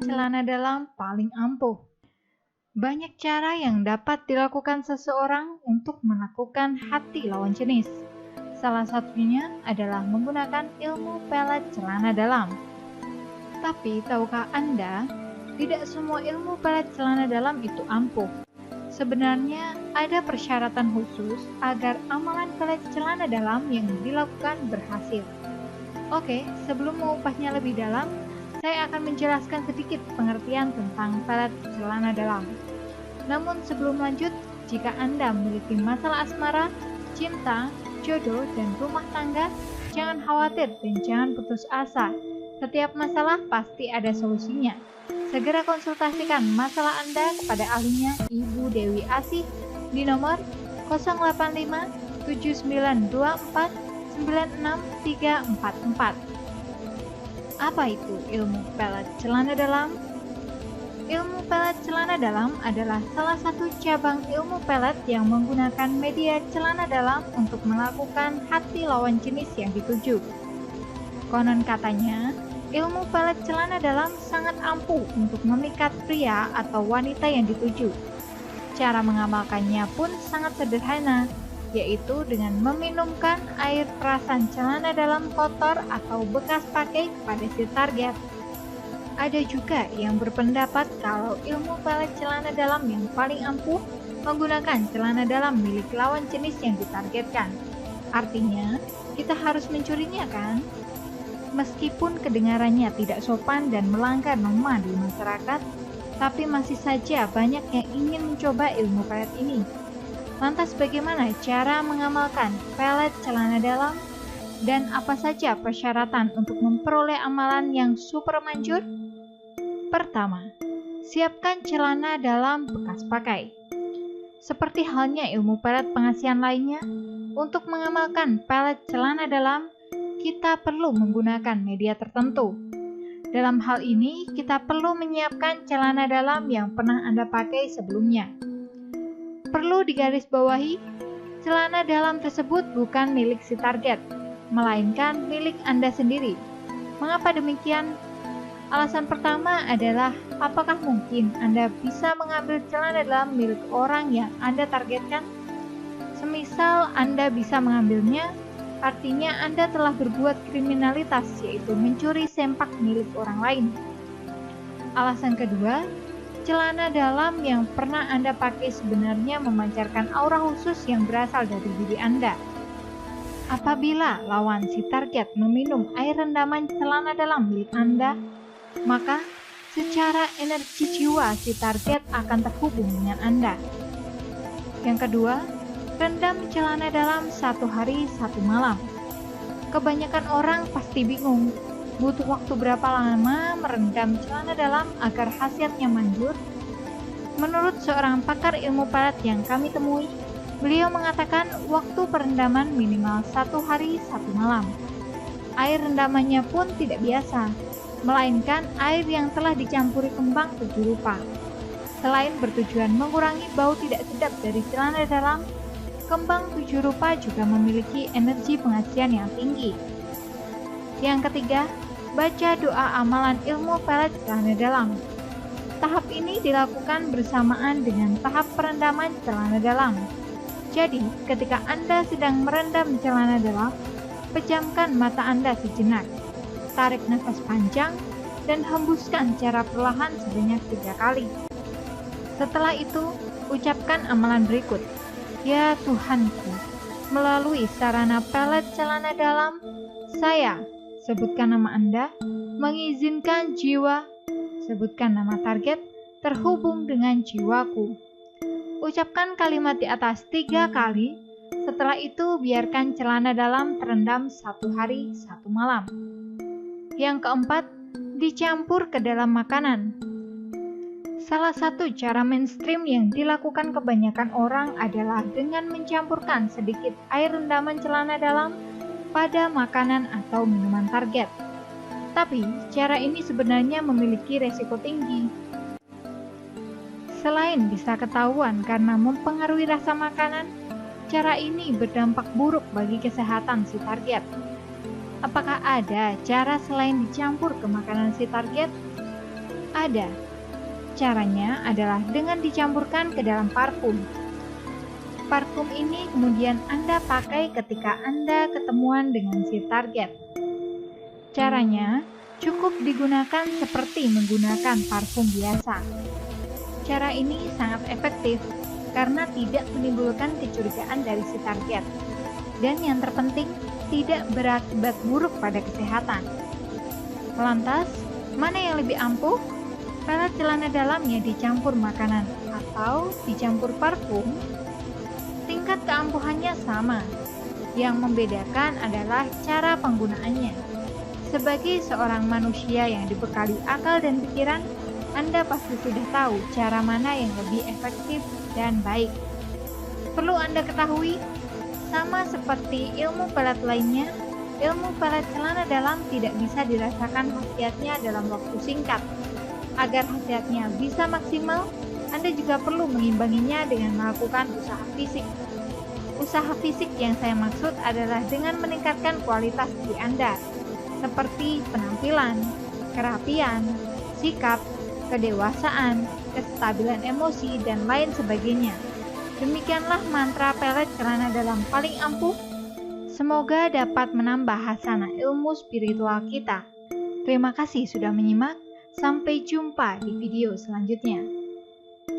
celana dalam paling ampuh. Banyak cara yang dapat dilakukan seseorang untuk menaklukkan hati lawan jenis. Salah satunya adalah menggunakan ilmu pelet celana dalam. Tapi tahukah Anda, tidak semua ilmu pelet celana dalam itu ampuh. Sebenarnya ada persyaratan khusus agar amalan pelet celana dalam yang dilakukan berhasil. Oke, sebelum mengupas-nya lebih dalam, saya akan menjelaskan sedikit pengertian tentang pelet celana dalam. Namun sebelum lanjut, jika Anda memiliki masalah asmara, cinta, jodoh, dan rumah tangga, jangan khawatir dan jangan putus asa. Setiap masalah pasti ada solusinya. Segera konsultasikan masalah Anda kepada ahlinya Ibu Dewi Asih di nomor 085 7924 96344. Apa itu ilmu pelet celana dalam? Ilmu pelet celana dalam adalah salah satu cabang ilmu pelet yang menggunakan media celana dalam untuk melakukan hati lawan jenis yang dituju. Konon katanya, ilmu pelet celana dalam sangat ampuh untuk memikat pria atau wanita yang dituju. Cara mengamalkannya pun sangat sederhana, yaitu dengan meminumkan air perasan celana dalam kotor atau bekas pakai pada si target. Ada juga yang berpendapat kalau ilmu pelet celana dalam yang paling ampuh menggunakan celana dalam milik lawan jenis yang ditargetkan. Artinya, kita harus mencurinya kan? Meskipun kedengarannya tidak sopan dan melanggar norma di masyarakat, tapi masih saja banyak yang ingin mencoba ilmu pelet ini. Lantas bagaimana cara mengamalkan pelet celana dalam? Dan apa saja persyaratan untuk memperoleh amalan yang super manjur? Pertama, siapkan celana dalam bekas pakai. Seperti halnya ilmu pelet pengasihan lainnya, untuk mengamalkan pelet celana dalam, kita perlu menggunakan media tertentu. Dalam hal ini, kita perlu menyiapkan celana dalam yang pernah Anda pakai sebelumnya. Perlu digarisbawahi, celana dalam tersebut bukan milik si target, melainkan milik Anda sendiri. Mengapa demikian? Alasan pertama adalah, apakah mungkin Anda bisa mengambil celana dalam milik orang yang Anda targetkan? Semisal Anda bisa mengambilnya, artinya Anda telah berbuat kriminalitas, yaitu mencuri sempak milik orang lain. Alasan kedua, celana dalam yang pernah Anda pakai sebenarnya memancarkan aura khusus yang berasal dari diri Anda. Apabila lawan si target meminum air rendaman celana dalam milik Anda, maka secara energi jiwa si target akan terhubung dengan Anda. Yang kedua, rendam celana dalam 1 hari 1 malam. Kebanyakan orang pasti bingung, butuh waktu berapa lama merendam celana dalam agar khasiatnya manjur? Menurut seorang pakar ilmu pelet yang kami temui, beliau mengatakan waktu perendaman minimal 1 hari 1 malam. Air rendamannya pun tidak biasa, melainkan air yang telah dicampuri kembang 7 rupa. Selain bertujuan mengurangi bau tidak sedap dari celana dalam, kembang 7 rupa juga memiliki energi pengasihan yang tinggi. Yang ketiga, baca doa amalan ilmu pelet celana dalam. Tahap ini dilakukan bersamaan dengan tahap perendaman celana dalam. Jadi, ketika Anda sedang merendam celana dalam, pejamkan mata Anda sejenak. Tarik nafas panjang dan hembuskan secara perlahan sebanyak 3 kali. Setelah itu, ucapkan amalan berikut. Ya Tuhanku, melalui sarana pelet celana dalam, saya, sebutkan nama Anda, mengizinkan jiwa, sebutkan nama target, terhubung dengan jiwaku. Ucapkan kalimat di atas 3 kali, setelah itu biarkan celana dalam terendam 1 hari 1 malam. Yang keempat, dicampur ke dalam makanan. Salah satu cara mainstream yang dilakukan kebanyakan orang adalah dengan mencampurkan sedikit air rendaman celana dalam pada makanan atau minuman target. Tapi, cara ini sebenarnya memiliki resiko tinggi. Selain bisa ketahuan karena mempengaruhi rasa makanan, cara ini berdampak buruk bagi kesehatan si target. Apakah ada cara selain dicampur ke makanan si target? Ada. Caranya adalah dengan dicampurkan ke dalam parfum. Parfum ini kemudian Anda pakai ketika Anda ketemuan dengan si target. Caranya cukup digunakan seperti menggunakan parfum biasa. Cara ini sangat efektif karena tidak menimbulkan kecurigaan dari si target. Dan yang terpenting, tidak berakibat buruk pada kesehatan. Lantas, mana yang lebih ampuh? Pelet celana dalamnya dicampur makanan atau dicampur parfum? Tingkat keampuhannya sama. Yang membedakan adalah cara penggunaannya. Sebagai seorang manusia yang dibekali akal dan pikiran, Anda pasti sudah tahu cara mana yang lebih efektif dan baik. Perlu Anda ketahui, sama seperti ilmu pelet lainnya, ilmu pelet celana dalam tidak bisa dirasakan khasiatnya dalam waktu singkat. Agar khasiatnya bisa maksimal, Anda juga perlu mengimbanginya dengan melakukan usaha fisik. Usaha fisik yang saya maksud adalah dengan meningkatkan kualitas diri Anda, seperti penampilan, kerapian, sikap, kedewasaan, kestabilan emosi, dan lain sebagainya. Demikianlah mantra pelet celana dalam paling ampuh. Semoga dapat menambah hasanah ilmu spiritual kita. Terima kasih sudah menyimak. Sampai jumpa di video selanjutnya.